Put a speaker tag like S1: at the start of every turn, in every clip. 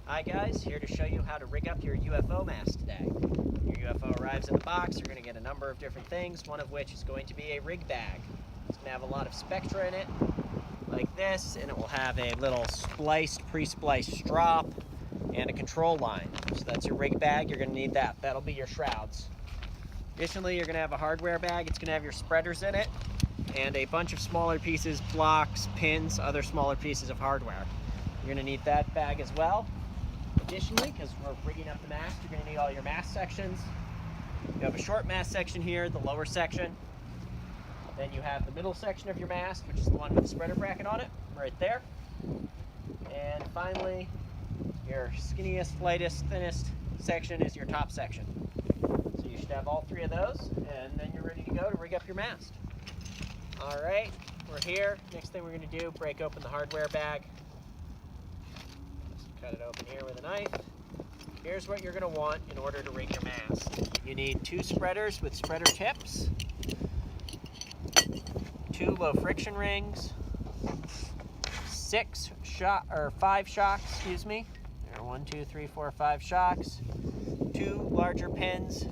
S1: Hi guys, here to show you how to rig up your UFO mast today. Your UFO arrives in the box, you're going to get a number of different things, one of which is going to be a rig bag. It's going to have a lot of spectra in it, like this, and it will have a little pre-spliced strop and a control line. So that's your rig bag, you're going to need that. That'll be your shrouds. Additionally, you're going to have a hardware bag. It's going to have your spreaders in it and a bunch of smaller pieces, blocks, pins, other smaller pieces of hardware. You're going to need that bag as well. Additionally, because we're rigging up the mast, you're going to need all your mast sections. You have a short mast section here, the lower section. Then you have the middle section of your mast, which is the one with the spreader bracket on it, right there. And finally, your skinniest, lightest, thinnest section is your top section. So you should have all three of those, and then you're ready to go to rig up your mast. All right, we're here. Next thing we're going to do, break open the hardware bag. Cut it open here with a knife. Here's what you're going to want in order to rig your mast. You need 2 spreaders with spreader tips, 2 low friction rings, 5 shocks, excuse me. There are 1, 2, 3, 4, 5 shocks, 2 larger pins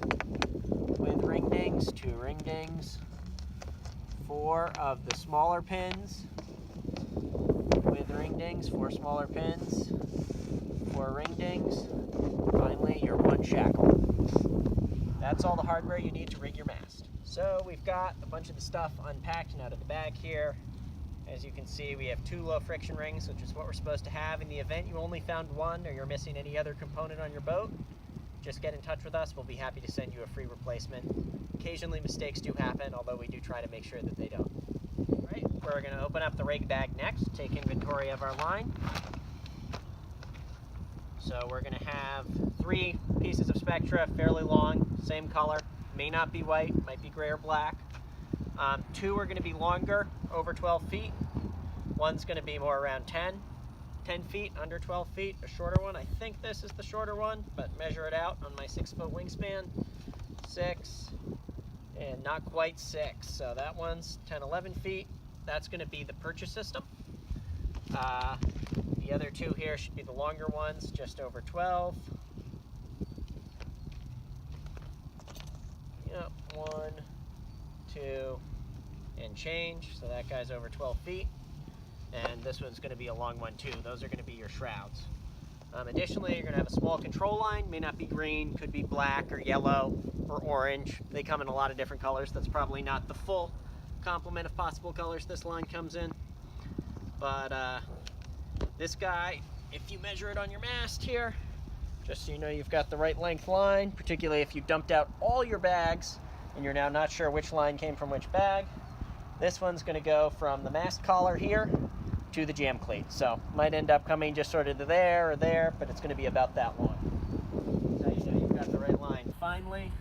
S1: with ring dings, 2 ring dings, 4 of the smaller pins with ring dings, 4 smaller pins, 4 ring dings, finally your 1 shackle. That's all the hardware you need to rig your mast. So we've got a bunch of the stuff unpacked and out of the bag here. As you can see, we have 2 low friction rings, which is what we're supposed to have. In the event you only found 1 or you're missing any other component on your boat, just get in touch with us. We'll be happy to send you a free replacement. Occasionally mistakes do happen, although we do try to make sure that they don't. All right, we're going to open up the rig bag next, take inventory of our line. So we're going to have 3 pieces of spectra, fairly long, same color, may not be white, might be gray or black. 2 are going to be longer, over 12 feet. 1's going to be more around 10 feet, under 12 feet, a shorter one. I think this is the shorter one, but measure it out on my 6-foot wingspan. 6, and not quite 6. So that one's 10, 11 feet. That's going to be the purchase system. The other 2 here should be the longer ones, just over 12. Yep, 1, 2, and change. So that guy's over 12 feet. And this one's going to be a long one too. Those are going to be your shrouds. Additionally, you're going to have a small control line. May not be green, could be black or yellow or orange. They come in a lot of different colors. That's probably not the full complement of possible colors this line comes in. But this guy, if you measure it on your mast here, just so you know you've got the right length line, particularly if you dumped out all your bags and you're now not sure which line came from which bag, this one's going to go from the mast collar here to the jam cleat. So might end up coming just sort of to there or there, but it's going to be about that long. So you know you've got the right line. Finally,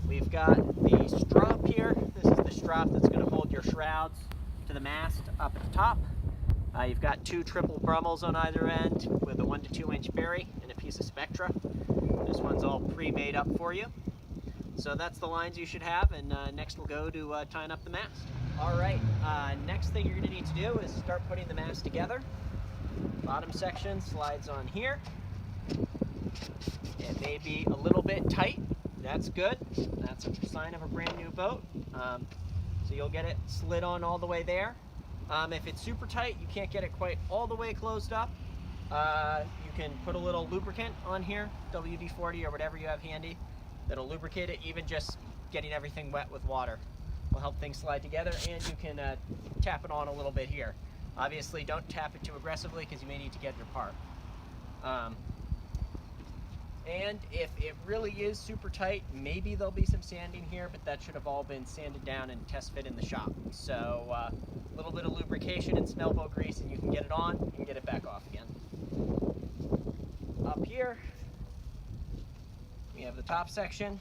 S1: we've got the strop here. This is the strop that's going to hold your shrouds to the mast up at the top. You've got 2 triple brummels on either end with a 1 to 2 inch berry and a piece of spectra. This one's all pre-made up for you. So that's the lines you should have, and next we'll go to tying up the mast. All right, next thing you're going to need to do is start putting the mast together. Bottom section slides on here. It may be a little bit tight. That's good. That's a sign of a brand new boat. So you'll get it slid on all the way there. If it's super tight, you can't get it quite all the way closed up. You can put a little lubricant on here, WD-40 or whatever you have handy. That'll lubricate it. Even just getting everything wet with water will help things slide together, and you can tap it on a little bit here. Obviously, don't tap it too aggressively because you may need to get your part. And if it really is super tight, maybe there'll be some sanding here, but that should have all been sanded down and test fit in the shop. So a little bit of lubrication and smell boat grease, and you can get it on, you can get it back off again. Up here, we have the top section.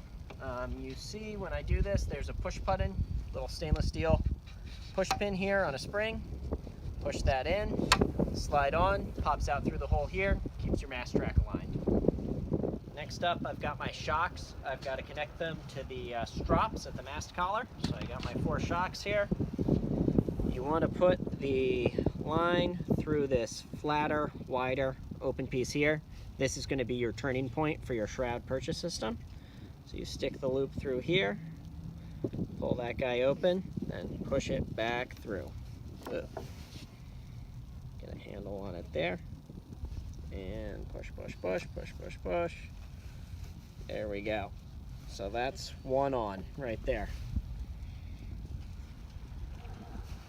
S1: You see when I do this, there's a push button, little stainless steel push pin here on a spring. Push that in, slide on, pops out through the hole here, keeps your mast track aligned. Next up, I've got my shocks. I've got to connect them to the strops at the mast collar. So I got my 4 shocks here. You want to put the line through this flatter, wider open piece here. This is going to be your turning point for your shroud purchase system. So you stick the loop through here, pull that guy open, then push it back through. Ugh. Get a handle on it there. And push, push, push, push, push, push. There we go. So that's one on right there.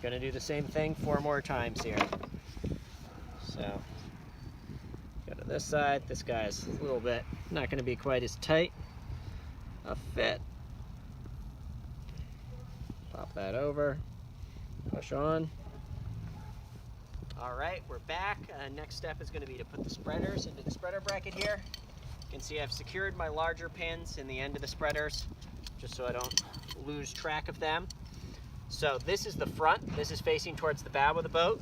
S1: Gonna do the same thing 4 more times here. So, go to this side. This guy's a little bit not gonna be quite as tight a fit. Pop that over, push on. All right, we're back. Next step is gonna be to put the spreaders into the spreader bracket here. You can see I've secured my larger pins in the end of the spreaders, just so I don't lose track of them. So this is the front. This is facing towards the bow of the boat.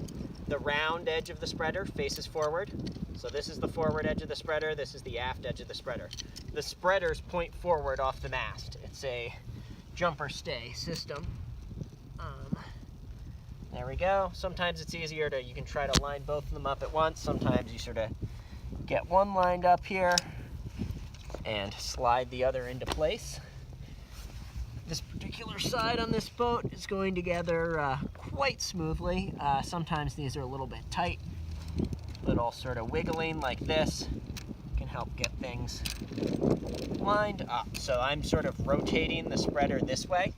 S1: The round edge of the spreader faces forward. So this is the forward edge of the spreader. This is the aft edge of the spreader. The spreaders point forward off the mast. It's a jumper stay system. There we go. Sometimes it's easier to, you can try to line both of them up at once. Sometimes you sort of get one lined up here and slide the other into place. This particular side on this boat is going together quite smoothly. Sometimes these are a little bit tight. Little sort of wiggling like this can help get things lined up. So I'm sort of rotating the spreader this way.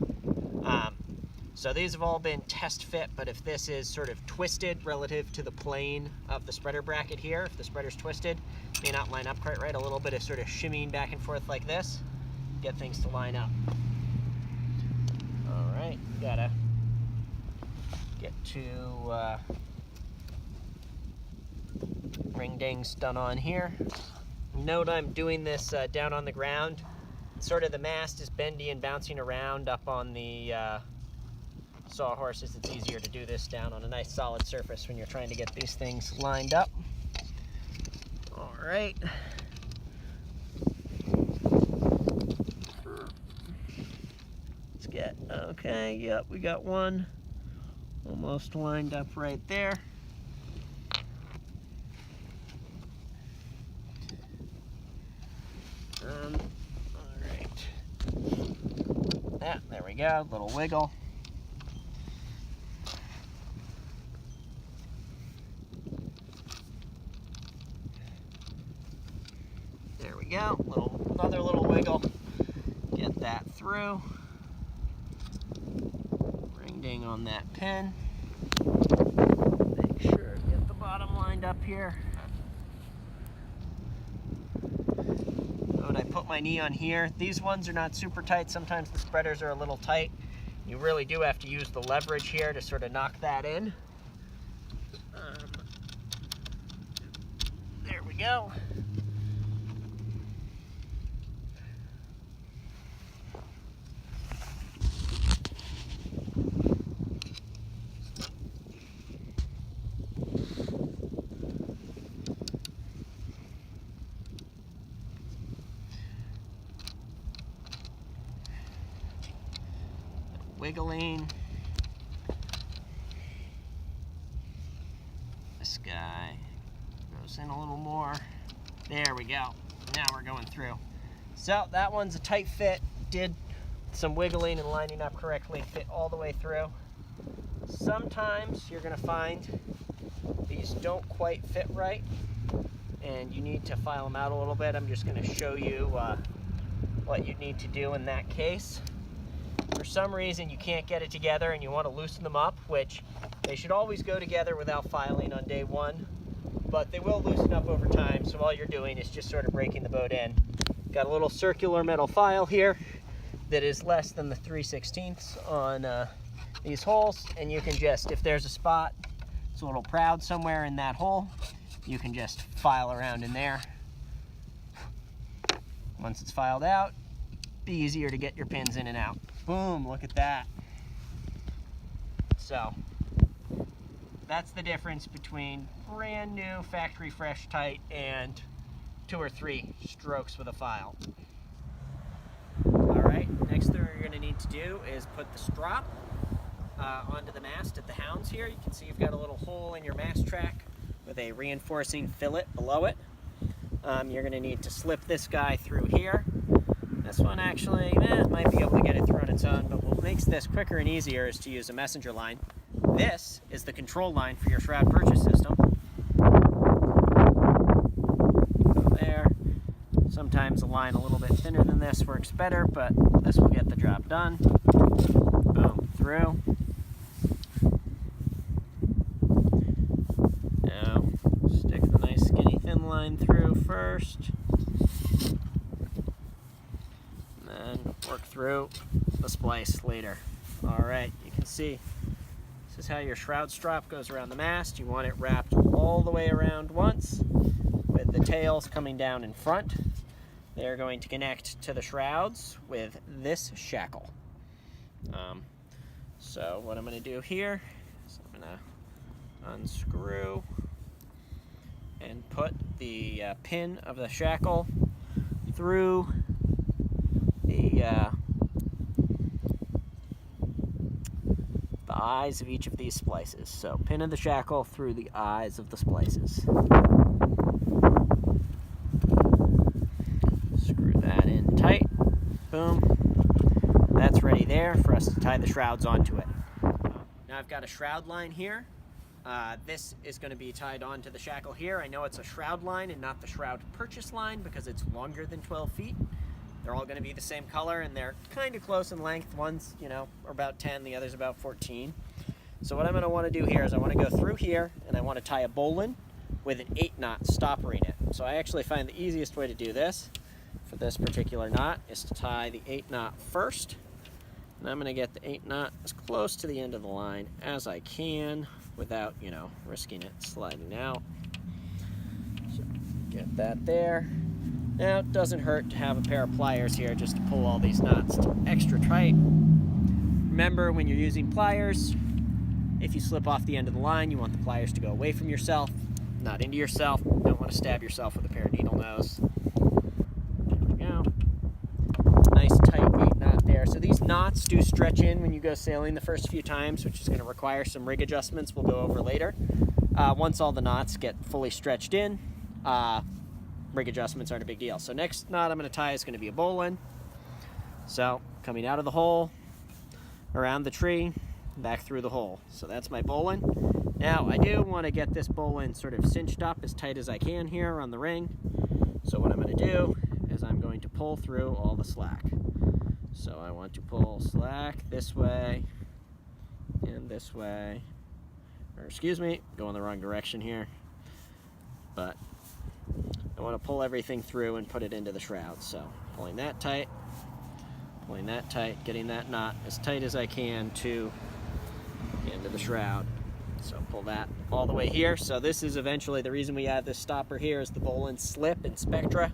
S1: So these have all been test fit, but if this is sort of twisted relative to the plane of the spreader bracket here, if the spreader's twisted, it may not line up quite right. A little bit of sort of shimmying back and forth like this, get things to line up. All right, gotta get to ring dings done on here. Note I'm doing this down on the ground. Sort of the mast is bendy and bouncing around up on the sawhorses. It's easier to do this down on a nice solid surface when you're trying to get these things lined up. All right. Let's get, okay, yep, we got one almost lined up right there. All right. Yeah, there we go, little wiggle. There we go, another little wiggle. Get that through. Ring ding on that pin. Make sure to get the bottom lined up here. Note I put my knee on here. These ones are not super tight. Sometimes the spreaders are a little tight. You really do have to use the leverage here to sort of knock that in. There we go. Wiggling. This guy goes in a little more. There we go. Now we're going through. So that one's a tight fit. Did some wiggling and lining up correctly. Fit all the way through. Sometimes you're going to find these don't quite fit right and you need to file them out a little bit. I'm just going to show you what you need to do in that case. For some reason you can't get it together and you want to loosen them up, which they should always go together without filing on day one, but they will loosen up over time, so all you're doing is just sort of breaking the boat in. Got a little circular metal file here that is less than the 3/16 on these holes, and you can just, if there's a spot, it's a little proud somewhere in that hole, you can just file around in there. Once it's filed out, be easier to get your pins in and out. Boom, look at that. So, that's the difference between brand new factory fresh tight and 2 or 3 strokes with a file. All right, next thing you're gonna need to do is put the strop onto the mast at the hounds here. You can see you've got a little hole in your mast track with a reinforcing fillet below it. You're going to need to slip this guy through here. This one actually might be able to get it through on its own, but what makes this quicker and easier is to use a messenger line. This is the control line for your shroud purchase system. Go there. Sometimes a line a little bit thinner than this works better, but this will get the job done. Boom, through. Now, stick the nice skinny thin line through first. And then work through the splice later. Alright, you can see this is how your shroud strap goes around the mast. You want it wrapped all the way around once, with the tails coming down in front. They're going to connect to the shrouds with this shackle. So what I'm going to do here is I'm going to unscrew and put the pin of the shackle through the eyes of each of these splices. So pin of the shackle through the eyes of the splices. Screw that in tight. Boom. That's ready there for us to tie the shrouds onto it. Now I've got a shroud line here. This is going to be tied onto the shackle here. I know it's a shroud line and not the shroud purchase line because it's longer than 12 feet. They're all going to be the same color, and they're kind of close in length. One's, are about 10, the other's about 14. So what I'm going to want to do here is I want to go through here, and I want to tie a bowline with an 8-knot stopper in it. So I actually find the easiest way to do this for this particular knot is to tie the 8-knot first. And I'm going to get the 8-knot as close to the end of the line as I can without, risking it sliding out. So get that there. Now, it doesn't hurt to have a pair of pliers here just to pull all these knots extra tight. Remember, when you're using pliers, if you slip off the end of the line, you want the pliers to go away from yourself, not into yourself. You don't want to stab yourself with a pair of needle nose. There we go. Nice tight 8-knot there. So these knots do stretch in when you go sailing the first few times, which is going to require some rig adjustments we'll go over later. Once all the knots get fully stretched in, rig adjustments aren't a big deal. So next knot I'm going to tie is going to be a bowline. So coming out of the hole, around the tree, back through the hole. So that's my bowline. Now I do want to get this bowline sort of cinched up as tight as I can here on the ring. So what I'm going to do is I'm going to pull through all the slack. So I want to pull slack this way and this way. Or excuse me, going the wrong direction here. But I want to pull everything through and put it into the shroud. So pulling that tight, getting that knot as tight as I can to the end of the shroud. So pull that all the way here. So this is eventually the reason we add this stopper here is the bowline slip in Spectra.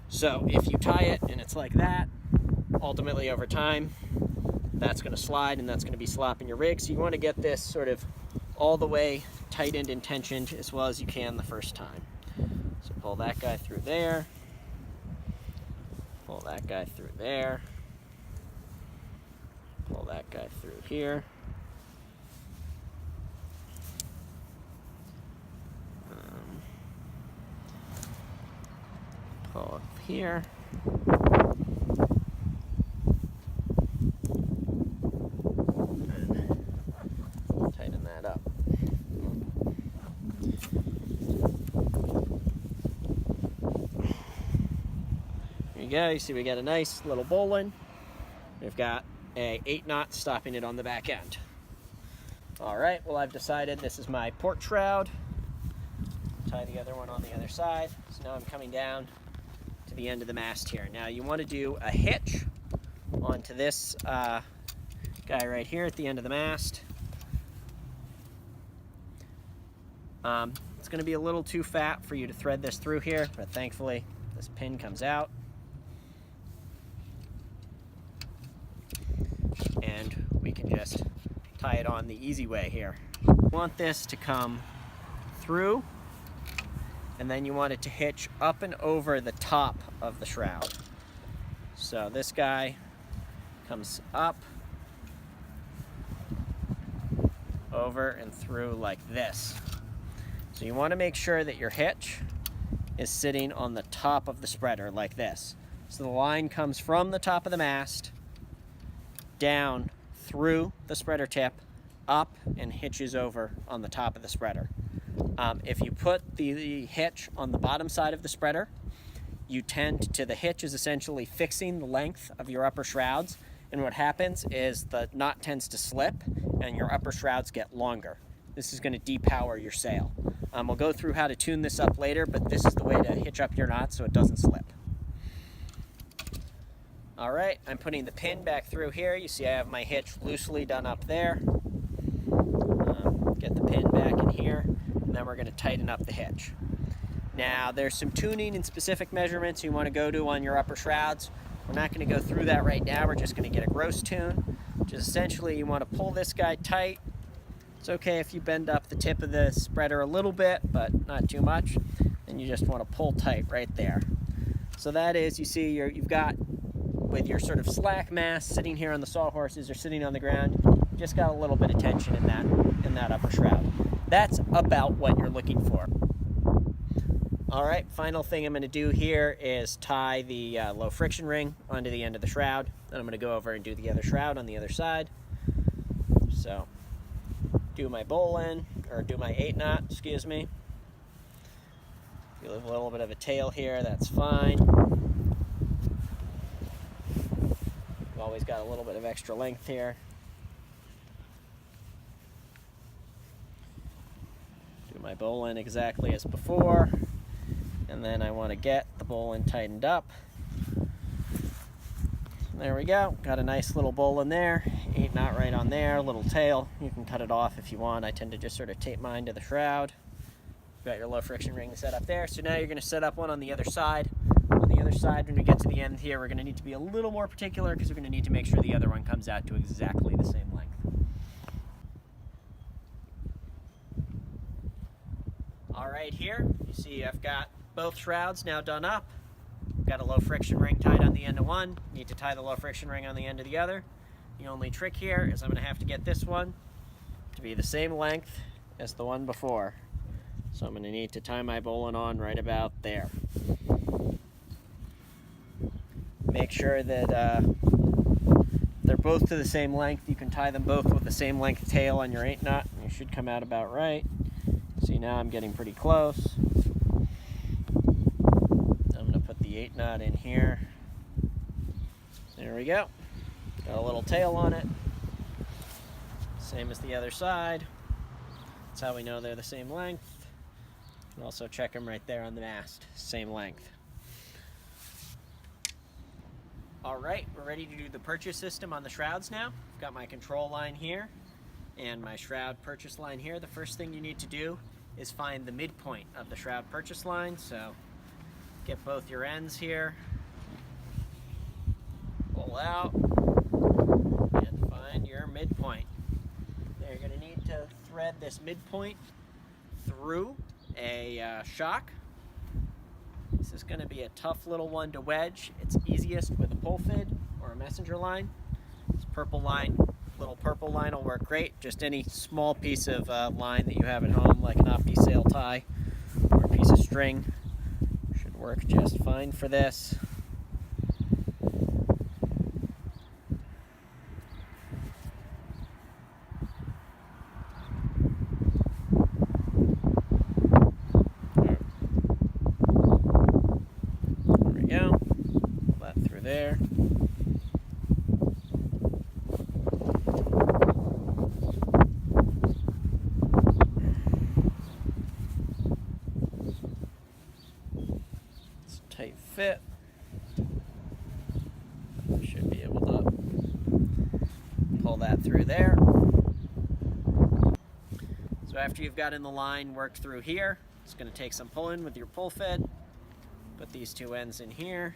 S1: So if you tie it and it's like that, ultimately over time, that's going to slide and that's going to be slopping your rig. So you want to get this sort of all the way tightened and tensioned as well as you can the first time. So pull that guy through there, pull that guy through there, pull that guy through here, pull up here, and tighten that up. Go. You see we got a nice little bowline. We've got a 8-knot stopping it on the back end. Alright, well I've decided this is my port shroud. Tie the other one on the other side. So now I'm coming down to the end of the mast here. Now you want to do a hitch onto this guy right here at the end of the mast. It's going to be a little too fat for you to thread this through here, but thankfully this pin comes out. And we can just tie it on the easy way here. You want this to come through, and then you want it to hitch up and over the top of the shroud. So this guy comes up, over and through like this. So you want to make sure that your hitch is sitting on the top of the spreader like this. So the line comes from the top of the mast down through the spreader tip, up, and hitches over on the top of the spreader. If you put the hitch on the bottom side of the spreader, the hitch is essentially fixing the length of your upper shrouds, and what happens is the knot tends to slip and your upper shrouds get longer. This is going to depower your sail. We'll go through how to tune this up later, but this is the way to hitch up your knot so it doesn't slip. All right, I'm putting the pin back through here. You see I have my hitch loosely done up there. Get the pin back in here, and then we're going to tighten up the hitch. Now, there's some tuning and specific measurements you want to go to on your upper shrouds. We're not going to go through that right now. We're just going to get a gross tune, which is essentially you want to pull this guy tight. It's okay if you bend up the tip of the spreader a little bit, but not too much. And you just want to pull tight right there. So that is, you see, you've got, with your sort of slack mast sitting here on the sawhorses or sitting on the ground, you just got a little bit of tension in that upper shroud. That's about what you're looking for. All right, final thing I'm going to do here is tie the low friction ring onto the end of the shroud. Then I'm going to go over and do the other shroud on the other side. So, do my bowline, or do my 8-knot, excuse me. If you have a little bit of a tail here, that's fine. You've always got a little bit of extra length here. Do my bowline exactly as before. And then I want to get the bowline tightened up. There we go. Got a nice little bowline there. 8-knot right on there. Little tail. You can cut it off if you want. I tend to just sort of tape mine to the shroud. Got your low friction ring set up there. So now you're going to set up one on the other side. On the other side, when we get to the end here, we're going to need to be a little more particular because we're going to need to make sure the other one comes out to exactly the same length. All right, here you see I've got both shrouds now done up. Got a low friction ring tied on the end of one. Need to tie the low friction ring on the end of the other. The only trick here is I'm going to have to get this one to be the same length as the one before. So I'm going to need to tie my bowline on right about there. Make sure that they're both to the same length. You can tie them both with the same length tail on your 8-knot, and you should come out about right. See, now I'm getting pretty close. I'm going to put the 8-knot in here. There we go. Got a little tail on it. Same as the other side. That's how we know they're the same length. You can also check them right there on the mast. Same length. All right, we're ready to do the purchase system on the shrouds now. I've got my control line here and my shroud purchase line here. The first thing you need to do is find the midpoint of the shroud purchase line. So get both your ends here, pull out, and find your midpoint. Now you're going to need to thread this midpoint through a shock. This is going to be a tough little one to wedge. It's easiest with a pull fid or a messenger line. This purple line, little purple line will work great. Just any small piece of line that you have at home, like an opti sail tie or a piece of string, should work just fine for this. There. It's a tight fit. Should be able to pull that through there. So after you've got in the line worked through here, it's going to take some pulling with your pull fit. Put these two ends in here.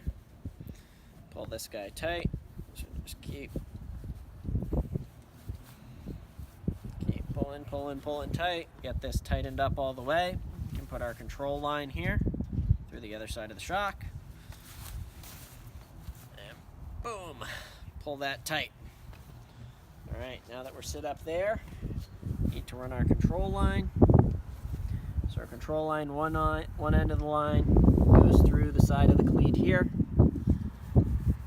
S1: Pull this guy tight. So just keep pulling tight. Get this tightened up all the way. We can put our control line here through the other side of the shock. And boom, pull that tight. All right, now that we're set up there, we need to run our control line. So So our control line, one end of the line goes through the side of the cleat here.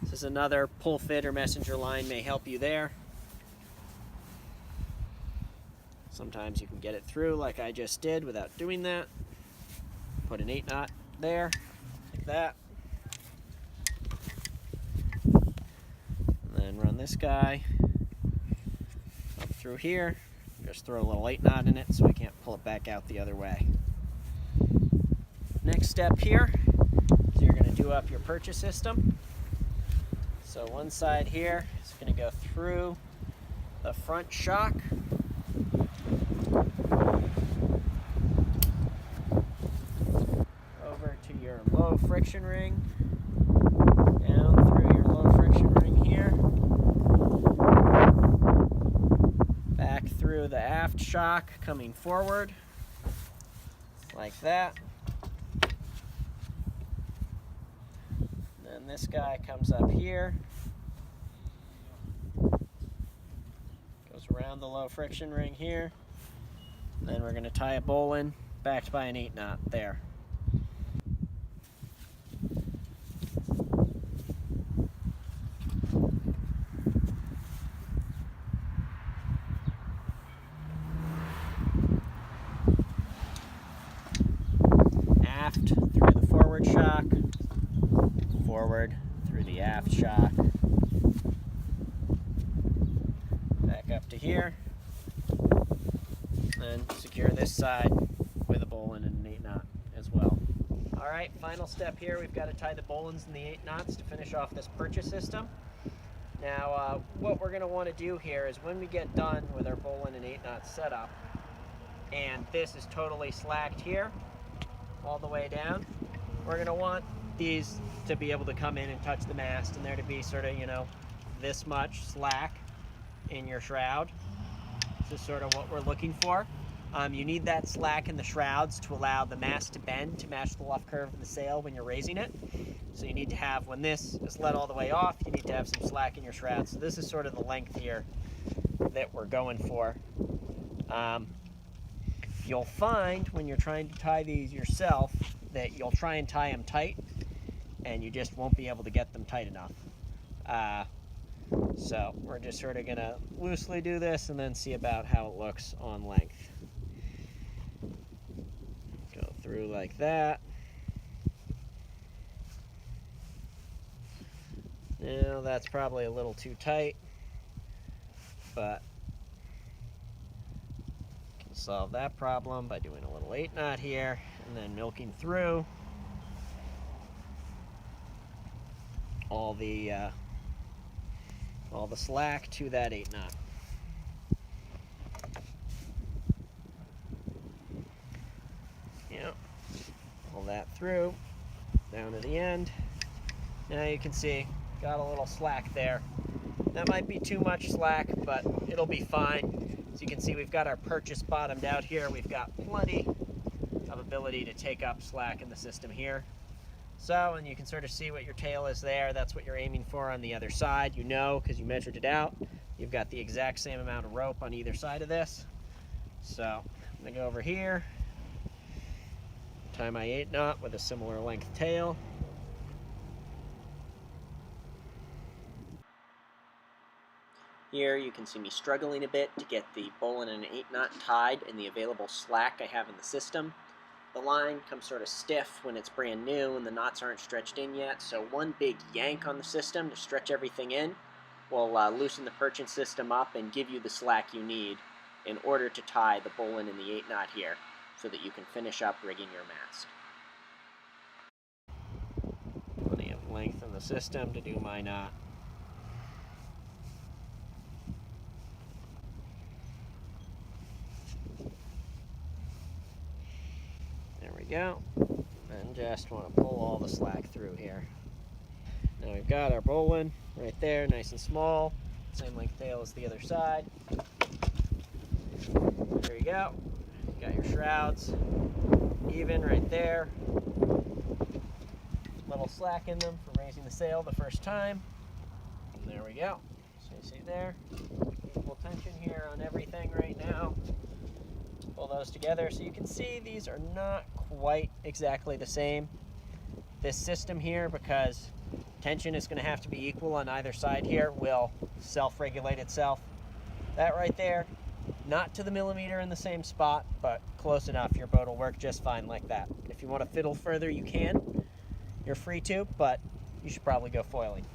S1: This is another pull fit or messenger line, may help you there. Sometimes you can get it through like I just did without doing that. Put an 8-knot there, like that. And then run this guy up through here. Just throw a little 8-knot in it so I can't pull it back out the other way. Next step here is you're going to do up your purchase system. So one side here is going to go through the front shock. Over to your low friction ring. Down through your low friction ring here. Back through the aft shock coming forward. Like that. Then this guy comes up here. Goes around the low friction ring here. Then we're going to tie a bowl in, backed by an 8-knot there. Aft through the forward shock, forward through the aft shock, back up to here, and secure this side with a bowline and an 8-knot as well. Alright, final step here, we've got to tie the bowlines and the 8-knots to finish off this purchase system. Now what we're going to want to do here is when we get done with our bowline and 8-knot setup, and this is totally slacked here, all the way down, we're going to want these to be able to come in and touch the mast, and there to be sort of, you know, this much slack in your shroud. This is sort of what we're looking for. You need that slack in the shrouds to allow the mast to bend to match the luff curve of the sail when you're raising it. So you need to have, when this is let all the way off, you need to have some slack in your shrouds. So this is sort of the length here that we're going for. You'll find when you're trying to tie these yourself that you'll try and tie them tight and you just won't be able to get them tight enough. So we're just sort of going to loosely do this and then see about how it looks on length. Go through like that. Now that's probably a little too tight, but can solve that problem by doing a little 8-knot here and then milking through all the slack to that 8-knot. Yep, pull that through down to the end. Now you can see got a little slack there. That might be too much slack, but it'll be fine. As you can see, we've got our purchase bottomed out here. We've got plenty of ability to take up slack in the system here. So, and you can sort of see what your tail is there. That's what you're aiming for on the other side. You know, because you measured it out. You've got the exact same amount of rope on either side of this. So, I'm going to go over here, tie my 8-knot with a similar length tail. Here you can see me struggling a bit to get the bowline and an 8-knot tied in the available slack I have in the system. The line comes sort of stiff when it's brand new and the knots aren't stretched in yet, so one big yank on the system to stretch everything in will loosen the purchase system up and give you the slack you need in order to tie the bowline and the 8-knot here so that you can finish up rigging your mast. Plenty of length in the system to do my knot. There we go. And just want to pull all the slack through here. Now we've got our bowline right there, nice and small. Same length tail as the other side. There you go. Got your shrouds even right there. Little slack in them for raising the sail the first time. And there we go. So you see there, equal tension here on everything right now. pull those together. So you can see these are not quite exactly the same. This system here, because tension is going to have to be equal on either side here, will self-regulate itself. That right there, not to the millimeter in the same spot, but close enough. Your boat will work just fine like that. If you want to fiddle further, you can. You're free to, but you should probably go foiling.